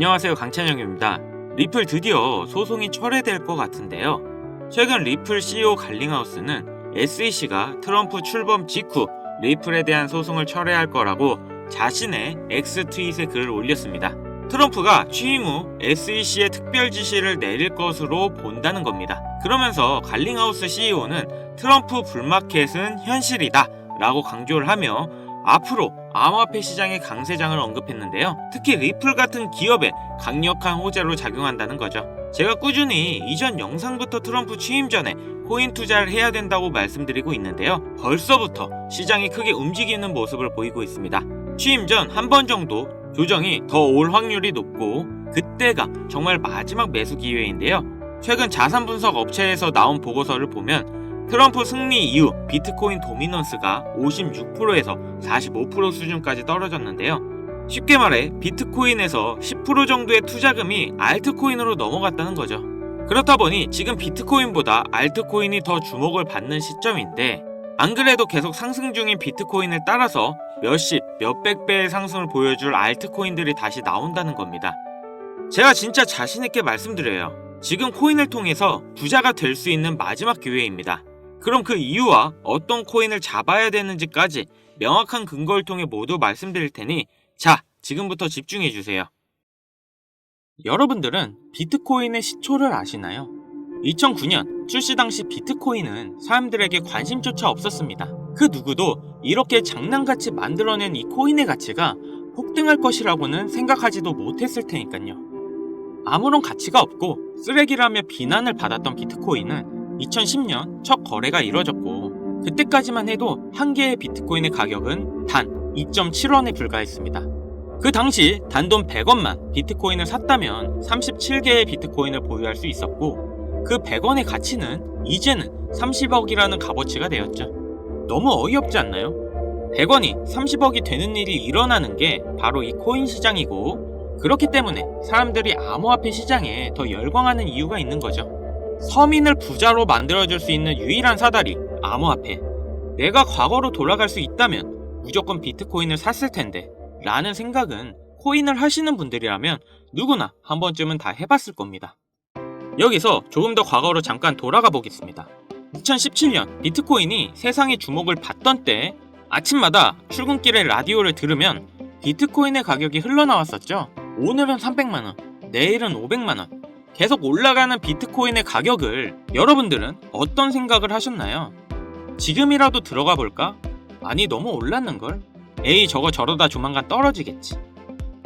안녕하세요, 강찬영입니다. 리플 드디어 소송이 철회될 것 같은데요. 최근 리플 CEO 갈링하우스는 SEC가 트럼프 출범 직후 리플에 대한 소송을 철회할 거라고 자신의 X 트윗에 글을 올렸습니다. 트럼프가 취임 후 SEC에 특별 지시를 내릴 것으로 본다는 겁니다. 그러면서 갈링하우스 CEO는 트럼프 불마켓은 현실이다 라고 강조를 하며 앞으로 암호화폐 시장의 강세장을 언급했는데요. 특히 리플 같은 기업에 강력한 호재로 작용한다는 거죠. 제가 꾸준히 이전 영상부터 트럼프 취임 전에 코인 투자를 해야 된다고 말씀드리고 있는데요. 벌써부터 시장이 크게 움직이는 모습을 보이고 있습니다. 취임 전 한 번 정도 조정이 더 올 확률이 높고 그때가 정말 마지막 매수 기회인데요. 최근 자산 분석 업체에서 나온 보고서를 보면 트럼프 승리 이후 비트코인 도미넌스가 56%에서 45% 수준까지 떨어졌는데요. 쉽게 말해 비트코인에서 10% 정도의 투자금이 알트코인으로 넘어갔다는 거죠. 그렇다 보니 지금 비트코인보다 알트코인이 더 주목을 받는 시점인데, 안 그래도 계속 상승 중인 비트코인을 따라서 몇십, 몇백 배의 상승을 보여줄 알트코인들이 다시 나온다는 겁니다. 제가 진짜 자신있게 말씀드려요. 지금 코인을 통해서 부자가 될 수 있는 마지막 기회입니다. 그럼 그 이유와 어떤 코인을 잡아야 되는지까지 명확한 근거를 통해 모두 말씀드릴 테니 자, 지금부터 집중해주세요. 여러분들은 비트코인의 시초를 아시나요? 2009년 출시 당시 비트코인은 사람들에게 관심조차 없었습니다. 그 누구도 이렇게 장난같이 만들어낸 이 코인의 가치가 폭등할 것이라고는 생각하지도 못했을 테니까요. 아무런 가치가 없고 쓰레기라며 비난을 받았던 비트코인은 2010년 첫 거래가 이뤄졌고, 그때까지만 해도 한 개의 비트코인의 가격은 단 2.7원에 불과했습니다. 그 당시 단돈 100원만 비트코인을 샀다면 37개의 비트코인을 보유할 수 있었고, 그 100원의 가치는 이제는 30억이라는 값어치가 되었죠. 너무 어이없지 않나요? 100원이 30억이 되는 일이 일어나는 게 바로 이 코인 시장이고, 그렇기 때문에 사람들이 암호화폐 시장에 더 열광하는 이유가 있는 거죠. 서민을 부자로 만들어줄 수 있는 유일한 사다리, 암호화폐. 내가 과거로 돌아갈 수 있다면 무조건 비트코인을 샀을 텐데 라는 생각은 코인을 하시는 분들이라면 누구나 한 번쯤은 다 해봤을 겁니다. 여기서 조금 더 과거로 잠깐 돌아가 보겠습니다. 2017년 비트코인이 세상의 주목을 받던 때 아침마다 출근길에 라디오를 들으면 비트코인의 가격이 흘러나왔었죠. 오늘은 300만원, 내일은 500만원. 계속 올라가는 비트코인의 가격을 여러분들은 어떤 생각을 하셨나요? 지금이라도 들어가 볼까? 아니, 너무 올랐는걸? 에이, 저거 저러다 조만간 떨어지겠지.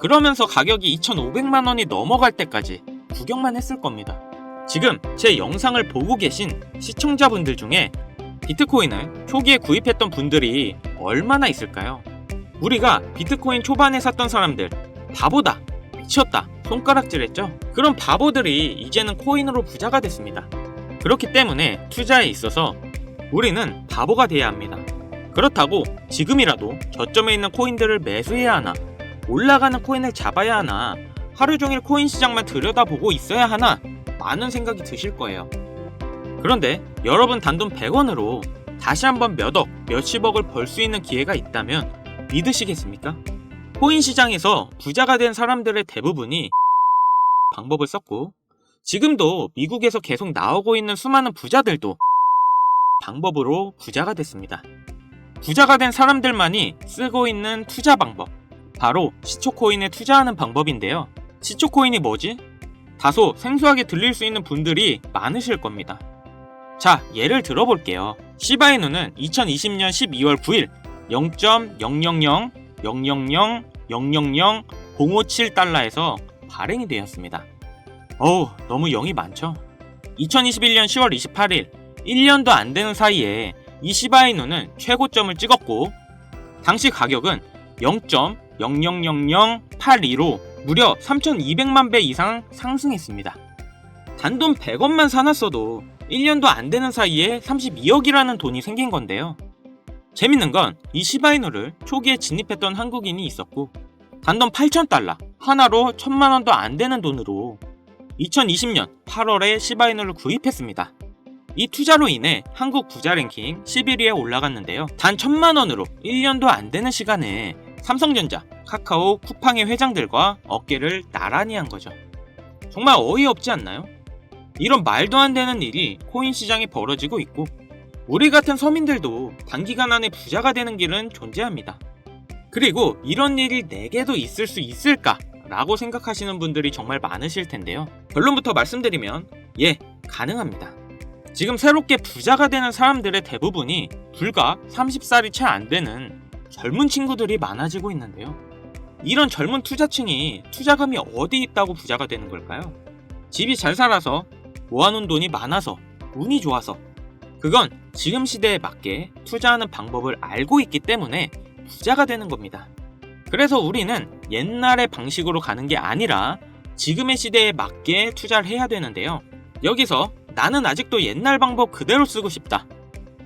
그러면서 가격이 2,500만원이 넘어갈 때까지 구경만 했을 겁니다. 지금 제 영상을 보고 계신 시청자분들 중에 비트코인을 초기에 구입했던 분들이 얼마나 있을까요? 우리가 비트코인 초반에 샀던 사람들, 바보다, 미쳤다, 손가락질했죠? 그런 바보들이 이제는 코인으로 부자가 됐습니다. 그렇기 때문에 투자에 있어서 우리는 바보가 돼야 합니다. 그렇다고 지금이라도 저점에 있는 코인들을 매수해야 하나, 올라가는 코인을 잡아야 하나, 하루 종일 코인 시장만 들여다보고 있어야 하나, 많은 생각이 드실 거예요. 그런데 여러분 단돈 100원으로 다시 한번 몇억, 몇십억을 벌 수 있는 기회가 있다면 믿으시겠습니까? 코인 시장에서 부자가 된 사람들의 대부분이 방법을 썼고, 지금도 미국에서 계속 나오고 있는 수많은 부자들도 방법으로 부자가 됐습니다. 부자가 된 사람들만이 쓰고 있는 투자 방법, 바로 시초코인에 투자하는 방법인데요. 시초코인이 뭐지? 다소 생소하게 들릴 수 있는 분들이 많으실 겁니다. 자, 예를 들어볼게요. 시바이누는 2020년 12월 9일 0.000000000057달러에서 발행이 되었습니다. 어우, 너무 0이 많죠? 2021년 10월 28일 1년도 안 되는 사이에 이 시바이누는 최고점을 찍었고, 당시 가격은 0.000082로 무려 3,200만 배 이상 상승했습니다. 단돈 100원만 사놨어도 1년도 안 되는 사이에 32억이라는 돈이 생긴 건데요. 재밌는 건 이 시바이누를 초기에 진입했던 한국인이 있었고, 단돈 8,000달러, 하나로 1,000만원도 안 되는 돈으로 2020년 8월에 시바이누를 구입했습니다. 이 투자로 인해 한국 부자 랭킹 11위에 올라갔는데요. 단 1,000만원으로 1년도 안 되는 시간에 삼성전자, 카카오, 쿠팡의 회장들과 어깨를 나란히 한 거죠. 정말 어이없지 않나요? 이런 말도 안 되는 일이 코인 시장에 벌어지고 있고 우리 같은 서민들도 단기간 안에 부자가 되는 길은 존재합니다. 그리고 이런 일이 내게도 있을 수 있을까? 라고 생각하시는 분들이 정말 많으실 텐데요. 결론부터 말씀드리면 가능합니다. 지금 새롭게 부자가 되는 사람들의 대부분이 불과 30살이 채 안 되는 젊은 친구들이 많아지고 있는데요. 이런 젊은 투자층이 투자금이 어디 있다고 부자가 되는 걸까요? 집이 잘 살아서 모아놓은 돈이 많아서 운이 좋아서 그건 지금 시대에 맞게 투자하는 방법을 알고 있기 때문에 부자가 되는 겁니다. 그래서 우리는 옛날의 방식으로 가는 게 아니라 지금의 시대에 맞게 투자를 해야 되는데요. 여기서 나는 아직도 옛날 방법 그대로 쓰고 싶다.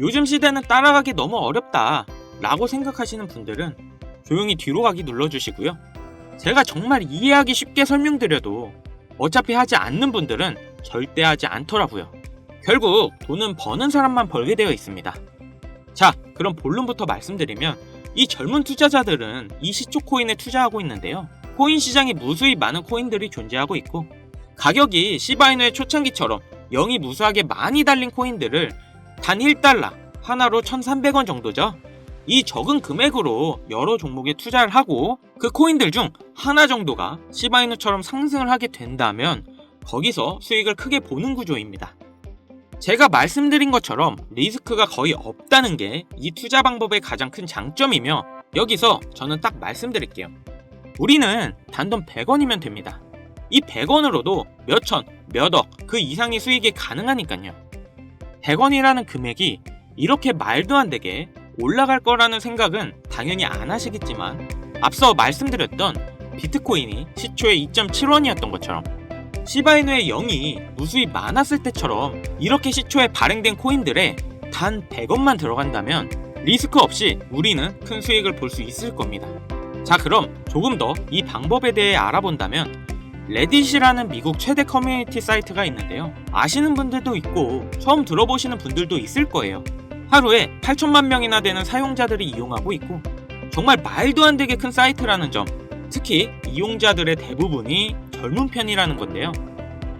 요즘 시대는 따라가기 너무 어렵다. 라고 생각하시는 분들은 조용히 뒤로 가기 눌러주시고요. 제가 정말 이해하기 쉽게 설명드려도 어차피 하지 않는 분들은 절대 하지 않더라고요. 결국 돈은 버는 사람만 벌게 되어 있습니다. 자, 그럼 본론부터 말씀드리면 이 젊은 투자자들은 이 시초 코인에 투자하고 있는데요. 코인 시장에 무수히 많은 코인들이 존재하고 있고 가격이 시바이누의 초창기처럼 영이 무수하게 많이 달린 코인들을 단 1달러 하나로 1,300원 정도죠. 이 적은 금액으로 여러 종목에 투자를 하고 그 코인들 중 하나 정도가 시바이누처럼 상승을 하게 된다면 거기서 수익을 크게 보는 구조입니다. 제가 말씀드린 것처럼 리스크가 거의 없다는 게 이 투자 방법의 가장 큰 장점이며 여기서 저는 딱 말씀드릴게요. 우리는 단돈 100원이면 됩니다. 이 100원으로도 몇천, 몇억 그 이상의 수익이 가능하니까요. 100원이라는 금액이 이렇게 말도 안 되게 올라갈 거라는 생각은 당연히 안 하시겠지만 앞서 말씀드렸던 비트코인이 시초에 2.7원이었던 것처럼 시바이누의 0이 무수히 많았을 때처럼 이렇게 시초에 발행된 코인들에 단 100원만 들어간다면 리스크 없이 우리는 큰 수익을 볼 수 있을 겁니다. 자, 그럼 조금 더 이 방법에 대해 알아본다면 레딧이라는 미국 최대 커뮤니티 사이트가 있는데요. 아시는 분들도 있고 처음 들어보시는 분들도 있을 거예요. 하루에 8천만 명이나 되는 사용자들이 이용하고 있고 정말 말도 안 되게 큰 사이트라는 점, 특히 이용자들의 대부분이 젊은 편이라는 건데요.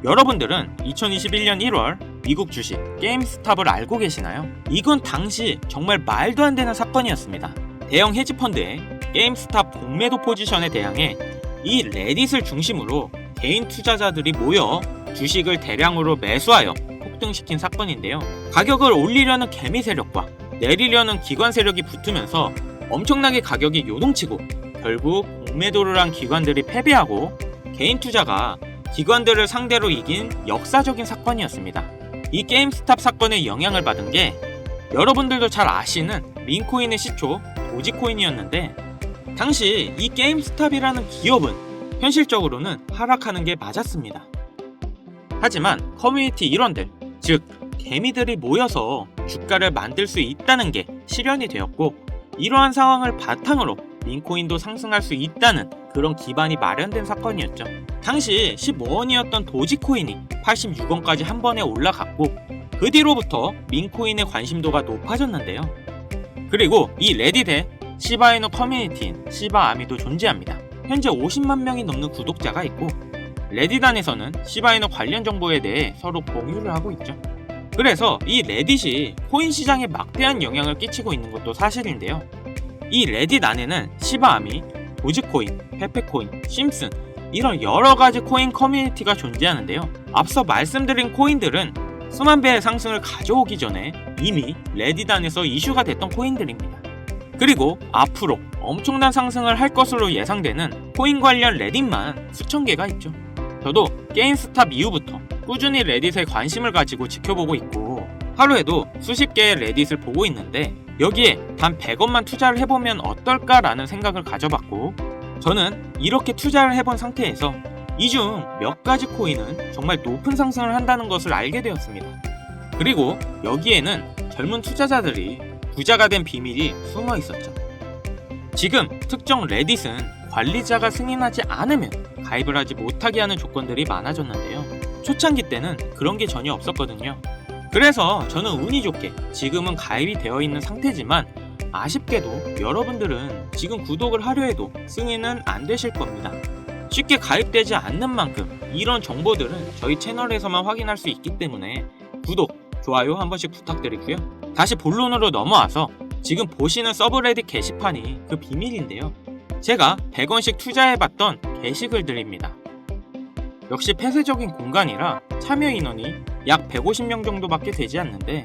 여러분들은 2021년 1월 미국 주식 게임스탑을 알고 계시나요? 이건 당시 정말 말도 안 되는 사건이었습니다. 대형 헤지펀드의 게임스탑 공매도 포지션에 대항해 이 레딧을 중심으로 개인 투자자들이 모여 주식을 대량으로 매수하여 폭등시킨 사건인데요. 가격을 올리려는 개미 세력과 내리려는 기관 세력이 붙으면서 엄청나게 가격이 요동치고 결국 공매도를 한 기관들이 패배하고 개인 투자가 기관들을 상대로 이긴 역사적인 사건이었습니다. 이 게임스탑 사건의 영향을 받은 게 여러분들도 잘 아시는 민코인의 시초 도지코인이었는데 당시 이 게임스탑이라는 기업은 현실적으로는 하락하는 게 맞았습니다. 하지만 커뮤니티 일원들, 즉 개미들이 모여서 주가를 만들 수 있다는 게 실현이 되었고 이러한 상황을 바탕으로 민코인도 상승할 수 있다는 그런 기반이 마련된 사건이었죠. 당시 15원이었던 도지코인이 86원까지 한 번에 올라갔고 그 뒤로부터 민코인의 관심도가 높아졌는데요. 그리고 이 레딧에 시바이누 커뮤니티인 시바아미도 존재합니다. 현재 50만 명이 넘는 구독자가 있고 레딧 안에서는 시바이누 관련 정보에 대해 서로 공유를 하고 있죠. 그래서 이 레딧이 코인 시장에 막대한 영향을 끼치고 있는 것도 사실인데요. 이 레딧 안에는 시바아미, 도지코인, 페페코인, 심슨 이런 여러가지 코인 커뮤니티가 존재하는데요. 앞서 말씀드린 코인들은 수만 배의 상승을 가져오기 전에 이미 레딧 안에서 이슈가 됐던 코인들입니다. 그리고 앞으로 엄청난 상승을 할 것으로 예상되는 코인 관련 레딧만 수천 개가 있죠. 저도 게임스탑 이후부터 꾸준히 레딧에 관심을 가지고 지켜보고 있고 하루에도 수십 개의 레딧을 보고 있는데 여기에 단 100원만 투자를 해보면 어떨까라는 생각을 가져봤고 저는 이렇게 투자를 해본 상태에서 이 중 몇 가지 코인은 정말 높은 상승을 한다는 것을 알게 되었습니다. 그리고 여기에는 젊은 투자자들이 부자가 된 비밀이 숨어 있었죠. 지금 특정 레딧은 관리자가 승인하지 않으면 가입을 하지 못하게 하는 조건들이 많아졌는데요. 초창기 때는 그런 게 전혀 없었거든요. 그래서 저는 운이 좋게 지금은 가입이 되어 있는 상태지만 아쉽게도 여러분들은 지금 구독을 하려 해도 승인은 안 되실 겁니다. 쉽게 가입되지 않는 만큼 이런 정보들은 저희 채널에서만 확인할 수 있기 때문에 구독, 좋아요 한 번씩 부탁드리고요. 다시 본론으로 넘어와서 지금 보시는 서브레딧 게시판이 그 비밀인데요. 제가 100원씩 투자해봤던 게시글들입니다. 역시 폐쇄적인 공간이라 참여 인원이 약 150명 정도밖에 되지 않는데,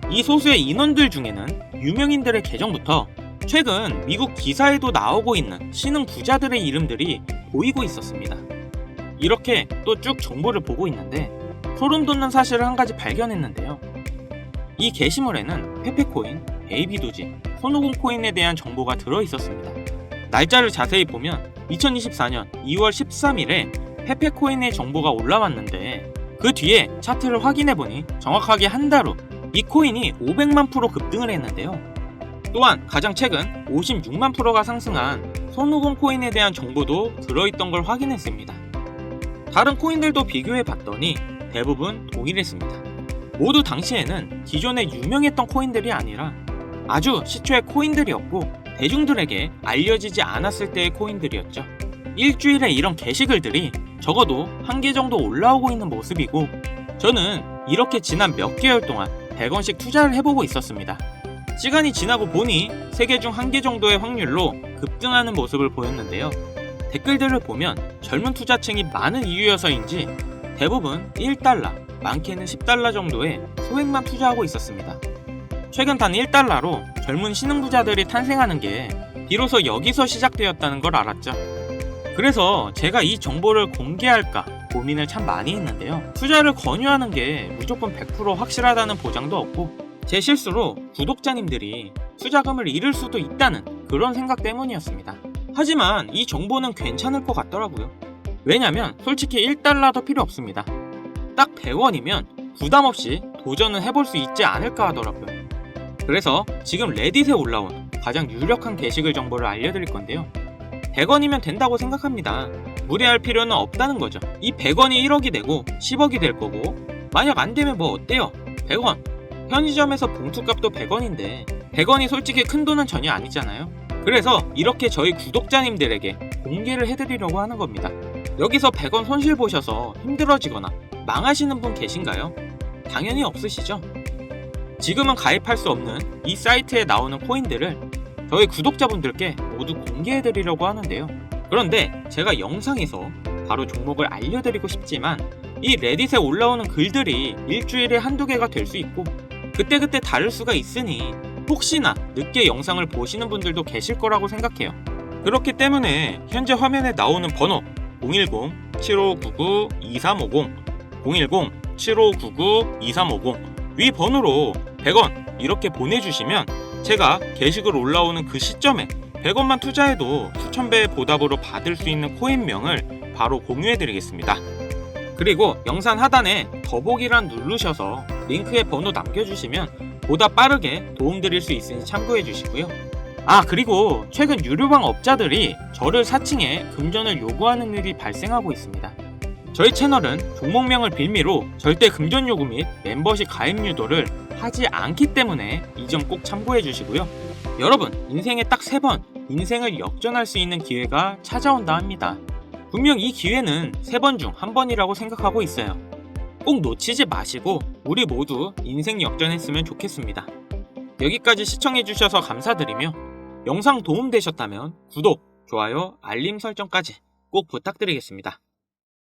이 소수의 인원들 중에는 유명인들의 계정부터 최근 미국 기사에도 나오고 있는 신흥 부자들의 이름들이 보이고 있었습니다. 이렇게 또 쭉 정보를 보고 있는데 소름 돋는 사실을 한 가지 발견했는데요. 이 게시물에는 페페코인, 베이비도지, 손오공 코인에 대한 정보가 들어있었습니다. 날짜를 자세히 보면 2024년 2월 13일에 페페코인의 정보가 올라왔는데, 그 뒤에 차트를 확인해보니 정확하게 한 달 후 이 코인이 500만 프로 급등을 했는데요. 또한 가장 최근 56만 프로가 상승한 손오공 코인에 대한 정보도 들어있던 걸 확인했습니다. 다른 코인들도 비교해봤더니 대부분 동일했습니다. 모두 당시에는 기존에 유명했던 코인들이 아니라 아주 시초의 코인들이었고 대중들에게 알려지지 않았을 때의 코인들이었죠. 일주일에 이런 게시글들이 적어도 한 개 정도 올라오고 있는 모습이고, 저는 이렇게 지난 몇 개월 동안 100원씩 투자를 해보고 있었습니다. 시간이 지나고 보니 3개 중 1개 정도의 확률로 급등하는 모습을 보였는데요. 댓글들을 보면 젊은 투자층이 많은 이유여서인지 대부분 1달러, 많게는 10달러 정도의 소액만 투자하고 있었습니다. 최근 단 1달러로 젊은 신흥부자들이 탄생하는 게 비로소 여기서 시작되었다는 걸 알았죠. 그래서 제가 이 정보를 공개할까 고민을 참 많이 했는데요. 투자를 권유하는 게 무조건 100% 확실하다는 보장도 없고, 제 실수로 구독자님들이 투자금을 잃을 수도 있다는 그런 생각 때문이었습니다. 하지만 이 정보는 괜찮을 것 같더라고요. 왜냐면 솔직히 1달러도 필요 없습니다. 딱 100원이면 부담 없이 도전은 해볼 수 있지 않을까 하더라고요. 그래서 지금 레딧에 올라온 가장 유력한 게시글 정보를 알려드릴 건데요. 100원이면 된다고 생각합니다. 무리할 필요는 없다는 거죠. 이 100원이 1억이 되고 10억이 될 거고, 만약 안 되면 뭐 어때요? 100원. 편의점에서 봉투값도 100원인데 100원이 솔직히 큰 돈은 전혀 아니잖아요. 그래서 이렇게 저희 구독자님들에게 공개를 해드리려고 하는 겁니다. 여기서 100원 손실 보셔서 힘들어지거나 망하시는 분 계신가요? 당연히 없으시죠? 지금은 가입할 수 없는 이 사이트에 나오는 코인들을 저희 구독자분들께 모두 공개해드리려고 하는데요. 그런데 제가 영상에서 바로 종목을 알려드리고 싶지만 이 레딧에 올라오는 글들이 일주일에 한두 개가 될 수 있고 그때그때 다를 수가 있으니 혹시나 늦게 영상을 보시는 분들도 계실 거라고 생각해요. 그렇기 때문에 현재 화면에 나오는 번호 010-7599-2350, 010-7599-2350 위 번호로 100원 이렇게 보내주시면 제가 게시글 올라오는 그 시점에 100원만 투자해도 수천 배의 보답으로 받을 수 있는 코인명을 바로 공유해드리겠습니다. 그리고 영상 하단에 더보기란 누르셔서 링크에 번호 남겨주시면 보다 빠르게 도움드릴 수 있으니 참고해주시고요. 그리고 최근 유료방 업자들이 저를 사칭해 금전을 요구하는 일이 발생하고 있습니다. 저희 채널은 종목명을 빌미로 절대 금전 요구 및 멤버십 가입 유도를 하지 않기 때문에 이 점 꼭 참고해 주시고요. 여러분, 인생에 딱 3번 인생을 역전할 수 있는 기회가 찾아온다 합니다. 분명 이 기회는 3번 중 1번이라고 생각하고 있어요. 꼭 놓치지 마시고 우리 모두 인생 역전했으면 좋겠습니다. 여기까지 시청해 주셔서 감사드리며 영상 도움되셨다면 구독, 좋아요, 알림 설정까지 꼭 부탁드리겠습니다.